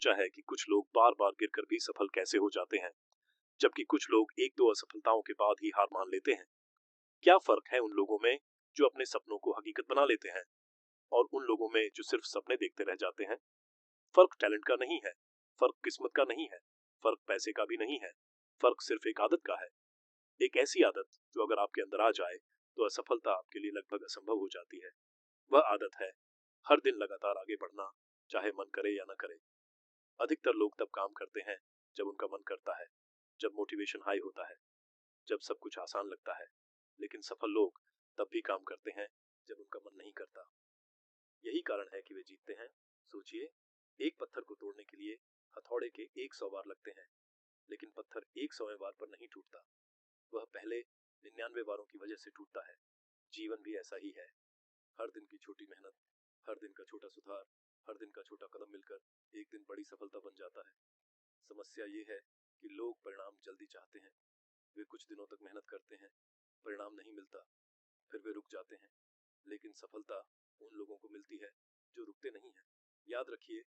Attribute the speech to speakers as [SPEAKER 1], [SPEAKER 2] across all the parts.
[SPEAKER 1] सोचा है कि कुछ लोग बार बार गिरकर भी सफल कैसे हो जाते हैं, जबकि कुछ लोग एक दो असफलताओं के बाद ही हार मान लेते हैं। क्या फर्क है उन लोगों में जो अपने सपनों को हकीकत बना लेते हैं और उन लोगों में जो सिर्फ सपने देखते रह जाते हैं? फर्क टैलेंट का नहीं है, फर्क किस्मत का नहीं है, फर्क पैसे का भी नहीं है, फर्क सिर्फ एक आदत का है। एक ऐसी आदत जो अगर आपके अंदर आ जाए तो असफलता आपके लिए लगभग असंभव हो जाती है। वह आदत है हर दिन लगातार आगे बढ़ना, चाहे मन करे या न करे। अधिकतर लोग तब काम करते हैं जब उनका मन करता है, जब मोटिवेशन हाई होता है, जब सब कुछ आसान लगता है। लेकिन सफल लोग तब भी काम करते हैं जब उनका मन नहीं करता। यही कारण है कि वे जीतते हैं। सोचिए, एक पत्थर को तोड़ने के लिए हथौड़े के 100 बार लगते हैं, लेकिन पत्थर 100वें बार पर नहीं टूटता। वह पहले 99 बारों की वजह से टूटता है। जीवन भी ऐसा ही है। हर दिन की छोटी मेहनत, हर दिन का छोटा सुधार, हर दिन का छोटा कदम मिलकर एक दिन बड़ी सफलता बन जाता है। समस्या ये है कि लोग परिणाम जल्दी चाहते हैं। वे कुछ दिनों तक मेहनत करते हैं, परिणाम नहीं मिलता, फिर वे रुक जाते हैं। लेकिन सफलता उन लोगों को मिलती है जो रुकते नहीं हैं। याद रखिए,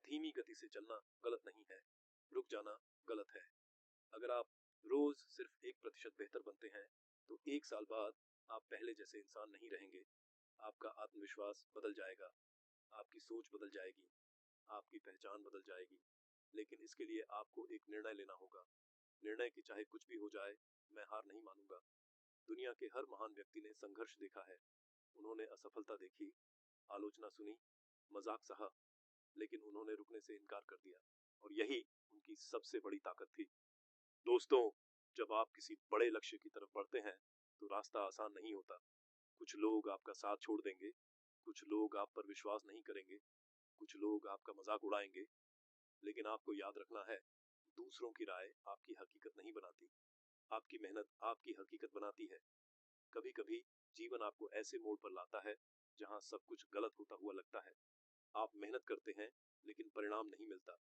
[SPEAKER 1] धीमी गति से चलना गलत नहीं है, रुक जाना गलत है। अगर आप रोज सिर्फ 1% बेहतर बनते हैं तो 1 साल बाद आप पहले जैसे इंसान नहीं रहेंगे। आपका आत्मविश्वास बदल जाएगा, आपकी सोच बदल जाएगी, आपकी पहचान बदल जाएगी। लेकिन इसके लिए आपको एक निर्णय लेना होगा। निर्णय कि चाहे कुछ भी हो जाए, मैं हार नहीं मानूंगा। दुनिया के हर महान व्यक्ति ने संघर्ष देखा है। उन्होंने असफलता देखी, आलोचना सुनी, मजाक सहा, लेकिन उन्होंने रुकने से इनकार कर दिया। और यही उनकी सबसे बड़ी ताकत थी। दोस्तों, जब आप किसी बड़े लक्ष्य की तरफ बढ़ते हैं तो रास्ता आसान नहीं होता। कुछ लोग आपका साथ छोड़ देंगे, कुछ लोग आप पर विश्वास नहीं करेंगे, कुछ लोग आपका मजाक उड़ाएंगे। लेकिन आपको याद रखना है, दूसरों की राय आपकी हकीकत नहीं बनाती, आपकी मेहनत आपकी हकीकत बनाती है। कभी कभी जीवन आपको ऐसे मोड़ पर लाता है जहां सब कुछ गलत होता हुआ लगता है। आप मेहनत करते हैं लेकिन परिणाम नहीं मिलता।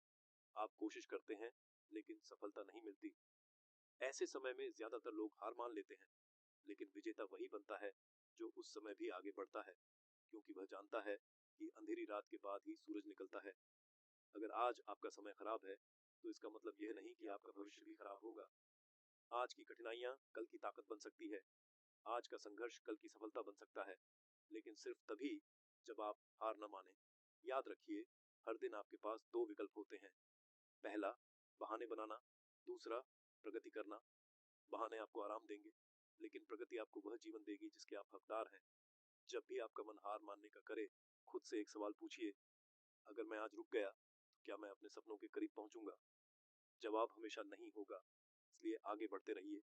[SPEAKER 1] आप कोशिश करते हैं लेकिन सफलता नहीं मिलती। ऐसे समय में ज्यादातर लोग हार मान लेते हैं। लेकिन विजेता वही बनता है जो उस समय भी आगे बढ़ता है, क्योंकि वह जानता है कि अंधेरी रात के बाद ही सूरज निकलता है। अगर आज आपका समय खराब है तो इसका मतलब यह नहीं कि आपका भविष्य भी खराब होगा। आज की कठिनाइयां कल की ताकत बन सकती है, आज का संघर्ष कल की सफलता बन सकता है। लेकिन सिर्फ तभी जब आप हार न माने। याद रखिए, हर दिन आपके पास दो विकल्प होते हैं। पहला, बहाने बनाना। दूसरा, प्रगति करना। बहाने आपको आराम देंगे, लेकिन प्रगति आपको वह जीवन देगी जिसके आप हकदार हैं। जब भी आपका मन हार मानने का करे, खुद से एक सवाल पूछिए, अगर मैं आज रुक गया तो क्या मैं अपने सपनों के करीब पहुंचूंगा? जवाब हमेशा नहीं होगा। इसलिए आगे बढ़ते रहिए।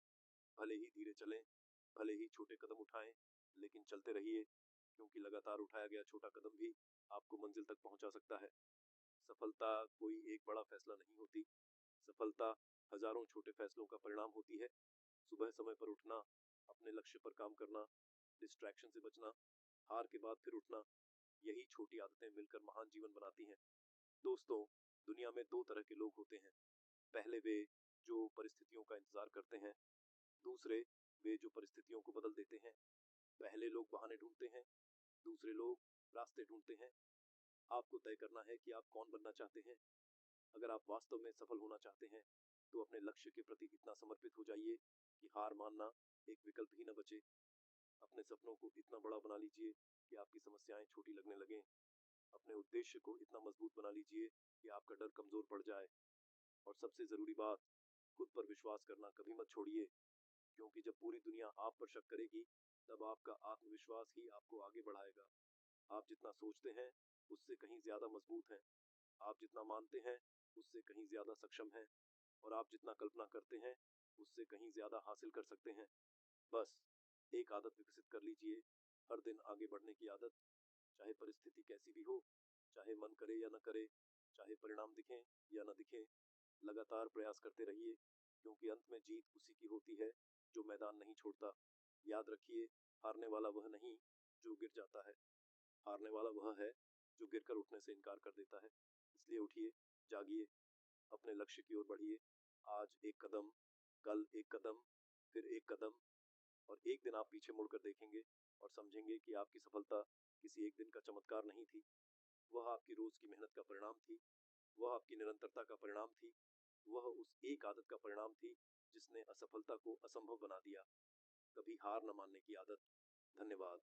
[SPEAKER 1] भले ही धीरे चलें, भले ही छोटे कदम उठाएं, लेकिन चलते रहिए, क्योंकि लगातार उठाया गया छोटा कदम भी आपको मंजिल तक पहुंचा सकता है। सफलता कोई एक बड़ा फैसला नहीं होती, सफलता हजारों छोटे फैसलों का परिणाम होती है। सुबह समय पर उठना, अपने लक्ष्य पर काम करना, डिस्ट्रैक्शन से बचना, हार के बाद फिर उठना, यही छोटी आदतें मिलकर महान जीवन बनाती हैं। दोस्तों, दुनिया में दो तरह के लोग होते हैं। पहले वे जो परिस्थितियों का इंतजार करते हैं, दूसरे वे जो परिस्थितियों को बदल देते हैं। पहले लोग बहाने ढूंढते हैं, दूसरे लोग रास्ते ढूंढते हैं। आपको तय करना है कि आप कौन बनना चाहते हैं। अगर आप वास्तव में सफल होना चाहते हैं तो अपने लक्ष्य के प्रति इतना समर्पित हो जाइए कि हार मानना एक विकल्प ही न बचे। अपने सपनों को इतना बड़ा बना लीजिए कि आपकी समस्याएं छोटी लगने लगें। अपने उद्देश्य को इतना मजबूत बना लीजिए कि आपका डर कमजोर पड़ जाए। और सबसे जरूरी बात, खुद पर विश्वास करना कभी मत छोड़िए, क्योंकि जब पूरी दुनिया आप पर शक करेगी, तब आपका आत्मविश्वास ही आपको आगे बढ़ाएगा। आप जितना सोचते हैं उससे कहीं ज्यादा मजबूत हैं, आप जितना मानते हैं उससे कहीं ज्यादा सक्षम हैं, और आप जितना कल्पना करते हैं उससे कहीं ज्यादा हासिल कर सकते हैं। बस एक आदत विकसित कर लीजिए, हर दिन आगे बढ़ने की आदत। चाहे परिस्थिति कैसी भी हो, चाहे मन करे या न करे, चाहे परिणाम दिखें या न दिखें, लगातार प्रयास करते रहिए, क्योंकि अंत में जीत उसी की होती है जो मैदान नहीं छोड़ता। याद रखिए, हारने वाला वह नहीं जो गिर जाता है, हारने वाला वह है जो गिरकर उठने से इनकार कर देता है। इसलिए उठिए, जागिए, अपने लक्ष्य की ओर बढ़िए। आज एक कदम, कल एक कदम, फिर एक कदम, और एक दिन आप पीछे मुड़कर देखेंगे और समझेंगे कि आपकी सफलता किसी एक दिन का चमत्कार नहीं थी, वह आपकी रोज की मेहनत का परिणाम थी। वह आपकी निरंतरता का परिणाम थी। वह उस एक आदत का परिणाम थी जिसने असफलता को असंभव बना दिया। कभी हार न मानने की आदत। धन्यवाद।